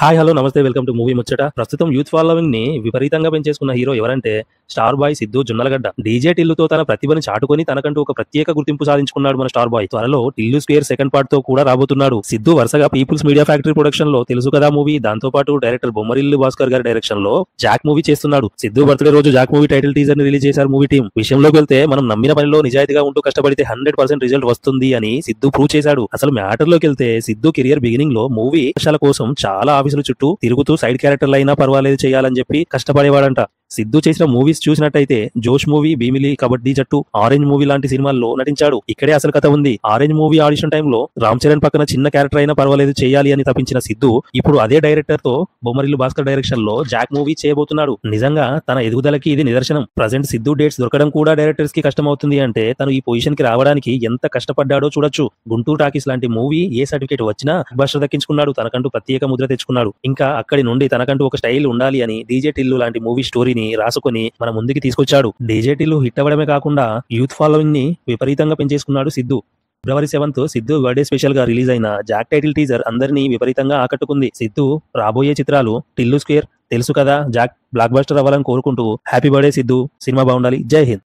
Hi hello నమస్తే welcome to movie ముచ్చట. ప్రస్తుతం యూత్ ఫాలోవింగ్ ని విపరీతంగా పెంచేసుకున్న హీరో ఎవరంటే star boy Siddhu Jonnalagadda. DJ టిల్లుతో తన ప్రతిభని చాటుకొని తనకంటూ ఒక ప్రత్యేక గుర్తింపు సాధించుకున్నాడు మన స్టార్ బాయ్. త్వరలో టిల్లు స్క్వేర్ సెకండ్ పార్ట్ తో కూడా రాబోతున్నాడు. సిద్ధు వరుసగా పీపుల్స్ మీడియా ఫ్యాక్టరీ ప్రొడక్షన్ లో తెలుసు కదా మూవీ, దాంతో పాటు డైరెక్టర్ బొమ్మరిల్లు భాస్కర్ గారి డైరెక్షన్ లో జాక్ మూవీ చేస్తున్నాడు. సిద్ధు బర్త్డే రోజు జాక్ మూవీ టైటిల్ టీజర్ ని రిలీజ్ చేశారు మూవీ టీం. విషయంలోకి వెళ్తే మనం నమ్మిన పనిలో నిజాయితీగా ఉంటూ కష్టపడితే 100% రిజల్ట్ వస్తుంది అని సిద్ధు ప్రూవ్ చేశాడు. అసలు మ్యాటర్ లోకి వెళ్తే సిద్ధు కెరియర్ బిగినింగ్ లో మూవీ అవకాశాల కోసం చాలా ఆఫీసుల చుట్టూ తిరుగుతూ సైడ్ క్యారెక్టర్లు అయినా పర్వాలేదు చేయాలని చెప్పి కష్టపడేవాడంట. సిద్ధు చేసిన మూవీస్ చూసినట్టయితే జోష్ మూవీ, భీమిలి, కబడ్డీ జట్టు, ఆరెంజ్ మూవీ లాంటి సినిమాల్లో నటించాడు. ఇక్కడే అసలు కథ ఉంది. ఆరెంజ్ మూవీ ఆడిషన్ టైంలో రామ్ చరణ్ పక్కన చిన్న క్యారెక్టర్ అయినా పర్వాలేదు చేయాలి అని తప్పించిన సిద్ధు ఇప్పుడు అదే డైరెక్టర్ తో బొమ్మరిల్లు భాస్కర్ డైరెక్షన్ లో జాక్ మూవీ చేయబోతున్నాడు. నిజంగా తన ఎదుగుదలకి ఇది నిదర్శనం. ప్రజెంట్ సిద్ధు డేట్స్ దొరకడం కూడా డైరెక్టర్స్ కి కష్టం అవుతుంది అంటే తను ఈ పొజిషన్ కి రావడానికి ఎంత కష్టపడ్డాడో చూడొచ్చు. గుంటూరు టాకీస్ లాంటి మూవీ ఏ సర్టిఫికేట్ వచ్చినా బస్టర్ దక్కించుకున్నాడు. తనకంటూ ప్రత్యేక ముద్ర తెచ్చుకున్నాడు. ఇంకా అక్కడి నుండి తనకంటూ ఒక స్టైల్ ఉండాలి అని డీజే టిల్లు లాంటి మూవీ స్టోరీని రాసుకొని మన ముందుకి తీసుకొచ్చాడు. డీజే టిల్లు హిట్ అవ్వడమే కాకుండా యూత్ ఫాలోయింగ్ ని విపరీతంగా పెంచేసుకున్నాడు సిద్ధు. ఫిబ్రవరి 7th సిద్ధు బర్త్డే స్పెషల్ గా రిలీజ్ అయిన జాక్ టైటిల్ టీజర్ అందరినీ విపరీతంగా ఆకట్టుకుంది. సిద్ధు రాబోయే చిత్రాలు టిల్లు స్క్వేర్, తెలుసు కదా, జాక్ బ్లాక్ బస్టర్ అవ్వాలని కోరుకుంటూ హ్యాపీ బర్త్డే సిద్ధు. సినిమా బాగుండాలి. జై హింద్.